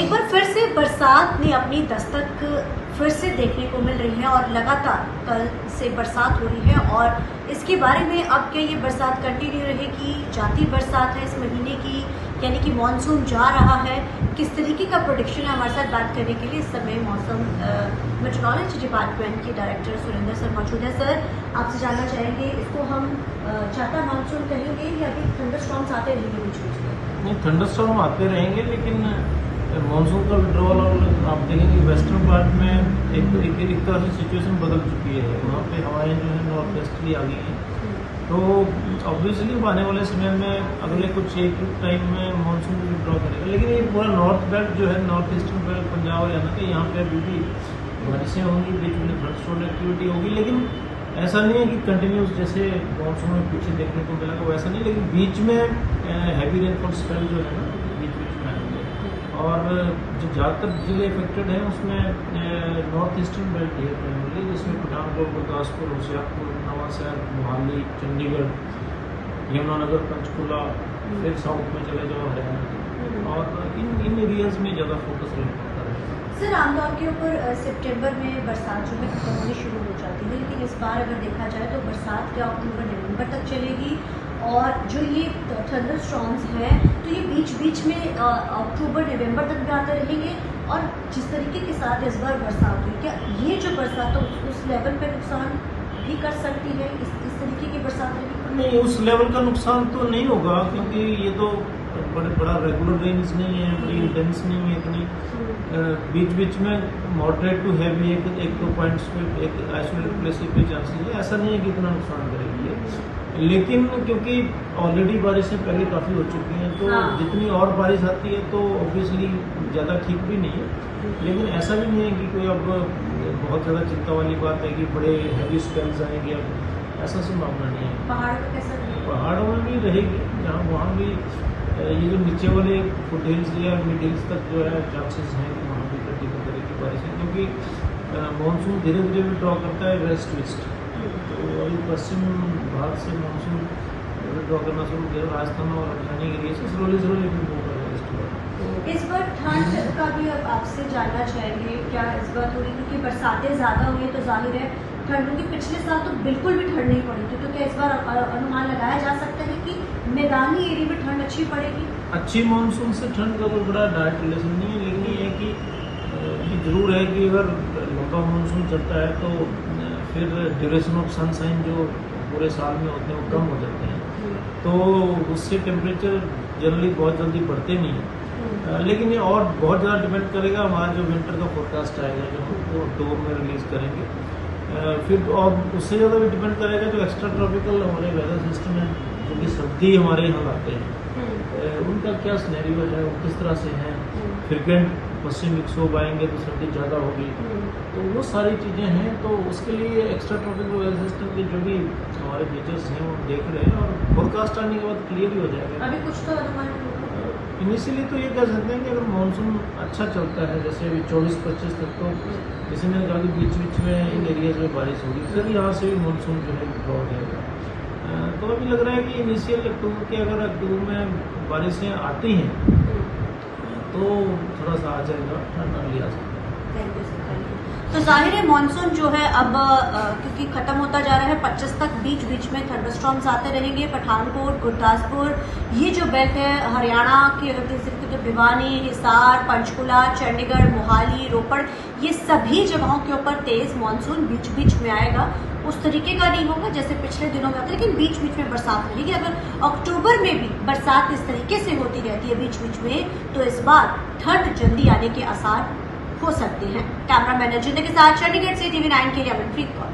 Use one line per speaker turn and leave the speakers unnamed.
एक बार फिर से बरसात ने अपनी दस्तक फिर से देखने को मिल रही है और लगातार कल से बरसात हो रही है और इसके बारे में अब क्या ये बरसात कंटिन्यू रहेगी, जाती बरसात है इस महीने की, यानी कि मानसून जा रहा है, किस तरीके का प्रोडिक्शन है। हमारे साथ बात करने के लिए इस समय मौसम मेट्रोलॉजी डिपार्टमेंट के डायरेक्टर सुरेंद्र सर मौजूद है। सर, आपसे जानना चाहेंगे, इसको हम जाता मानसून कहेंगे या अभी थंडरस्टॉर्म्स आते रहेंगे बीच बीच में?
नहीं, थंडरस्टॉर्म आते रहेंगे, लेकिन मानसून का विड्रॉल और आप देखेंगे वेस्टर्न पार्ट में एक तरह से सिचुएशन बदल चुकी है। वहाँ पे हवाएं जो है नॉर्थ वेस्टली आ गई हैं, तो ऑब्वियसली आने वाले समय में अगले कुछ एक टाइम में मानसून विड्रॉ करेगा। लेकिन ये पूरा नॉर्थ बेल्ट जो है, north eastern belt, Punjab Haryana के यहाँ पे अभी भी बारिशें होंगी, बीच में थंडरस्टॉर्म एक्टिविटी होगी। लेकिन ऐसा नहीं है कि कंटिन्यूस जैसे मानसून में पीछे देखने को मिला, वो ऐसा नहीं। लेकिन बीच में हैवी रेनफॉल स्पेल जो है ना, बीच में आएंगे। और जो ज़्यादातर जिले इफेक्टेड हैं उसमें नॉर्थ ईस्टर्न बेल्ट है प्राइमरली, जिसमें पठानकोट, गुरदासपुर, होशियारपुर, नवांशहर, मोहाली, चंडीगढ़, यमुनानगर, पंचकुला, फिर साउथ में चले जाओ हरियाणा, और इन एरियाज में ज़्यादा फोकस रहता है।
सर, आमतौर के ऊपर सितंबर में बरसात जो है खत्म होनी शुरू हो जाती है, लेकिन इस बार अगर देखा जाए तो बरसात क्या अक्टूबर नवंबर तक चलेगी, और जो ये थंडरस्टॉर्म्स हैं तो ये बीच बीच में अक्टूबर नवंबर तक भी आते रहेंगे। और जिस तरीके के साथ इस बार बरसात हुई, क्या ये जो बरसात है उस लेवल पे नुकसान भी कर सकती है? इस तरीके की बरसात रहेगी?
नहीं, उस लेवल का नुकसान तो नहीं होगा, क्योंकि ये तो बड़ा रेगुलर रेंज नहीं है, बड़ी इंटेंस नहीं है इतनी। बीच बीच में मॉडरेट टू हैवी एक दो पॉइंट्स पे एक आइसोलेटेड प्लेसेस पे चांसेस है। ऐसा नहीं है कि इतना नुकसान करेगी ये। लेकिन क्योंकि ऑलरेडी बारिशें पहले काफ़ी हो चुकी हैं, तो जितनी और बारिश आती है तो ऑब्वियसली ज़्यादा ठीक भी नहीं है। लेकिन ऐसा भी नहीं है कि कोई अब बहुत ज़्यादा चिंता वाली बात है कि बड़े हैवी स्पेल्स आएंगे, अब ऐसा संभावना नहीं है।
पहाड़ों में कैसा रहेगा?
पहाड़ों में भी रहेगी, जहाँ वहाँ भी ये जो नीचे वाले फुट हिल्स या मिड हिल्स तक जो है चांसेस हैं कि वहाँ भी कंटिन्यू करेगी बारिशें, क्योंकि मानसून धीरे धीरे विड्रॉ करता है वेस्ट ईस्ट। तो अभी पश्चिम भारत से मानसून विड्रॉ करना शुरू किया, राजस्थान और राजधानी एरिया से स्लोली मूव कर रहा है इस बार।
इस बार ठंड का भी अब आपसे जानना चाहेंगे, क्या इस बार थोड़ी, क्योंकि बरसातें ज़्यादा हुई है तो जाहिर है ठंड होगी। पिछले साल तो बिल्कुल भी ठंड नहीं पड़ी थी, तो क्या इस बार अनुमान लगाया जा सकता है कि मैदानी एरिया में ठंड अच्छी पड़ेगी?
अच्छी मानसून से ठंड का कोई बड़ा डायरेक्ट रिलेशन नहीं है, लेकिन ये है कि ये जरूर है कि अगर लंबा मानसून चलता है तो फिर ड्यूरेशन ऑफ सनशाइन जो पूरे साल में होते हैं वो कम हो जाते हैं, तो उससे टेम्परेचर जनरली बहुत जल्दी बढ़ते नहीं है। लेकिन ये और बहुत ज़्यादा डिपेंड करेगा हमारा जो विंटर का फोरकास्ट आएगा, जो हम वो अक्टूबर में रिलीज़ करेंगे। फिर और उससे ज़्यादा भी डिपेंड करेगा जो एक्स्ट्रा ट्रॉपिकल हमारे वेदर सिस्टम है, जो कि सर्दी हमारे यहाँ लाते हैं, उनका क्या सिनेरियो है, वो किस तरह से हैं। फ्रिक्वेंट पश्चिम विक्षोभ आएंगे तो सर्दी ज़्यादा होगी, तो वो सारी चीज़ें हैं। तो उसके लिए एक्स्ट्रा ट्रॉपिकल वेदर सिस्टम के जो भी हमारे फीचर्स हैं वो देख रहे हैं, और फोरकास्ट आने के बाद क्लियर ही हो जाएगा।
अभी कुछ तो अनुमान
इनिशियली तो ये कह सकते हैं कि अगर मानसून अच्छा चलता है, जैसे अभी 24-25 तक, तो जैसे मैंने कहा कि बीच बीच में इन एरियाज में बारिश होगी, फिर यहाँ से भी मानसून जो है विड्रॉ हो जाएगा। तो अभी लग रहा है कि इनिशियल अक्टूबर के, अगर अक्टूबर में बारिशें आती हैं तो थोड़ा सा आ जाएगा, ठंड अगली आ सकती है।
तो जाहिर है मानसून जो है अब क्योंकि खत्म होता जा रहा है, 25 तक बीच बीच में थंडरस्टॉर्म्स आते रहेंगे। पठानकोट, गुरदासपुर, ये जो बेल्ट है हरियाणा की, अगर देख सकते तो भिवानी, हिसार, पंचकुला, चंडीगढ़, मोहाली, रोपड़, ये सभी जगहों के ऊपर तेज मानसून बीच बीच में आएगा। उस तरीके का नहीं होगा जैसे पिछले दिनों में आता, लेकिन बीच बीच में बरसात रहेगी। अगर अक्टूबर में भी बरसात इस तरीके से होती रहती है बीच बीच में, तो इस बार ठंड जल्दी आने के आसार हो सकते हैं। कैमरा मैन जिंदगी के साथ चंडीगढ़ से TV9 के लिए अमनप्रीत कौर।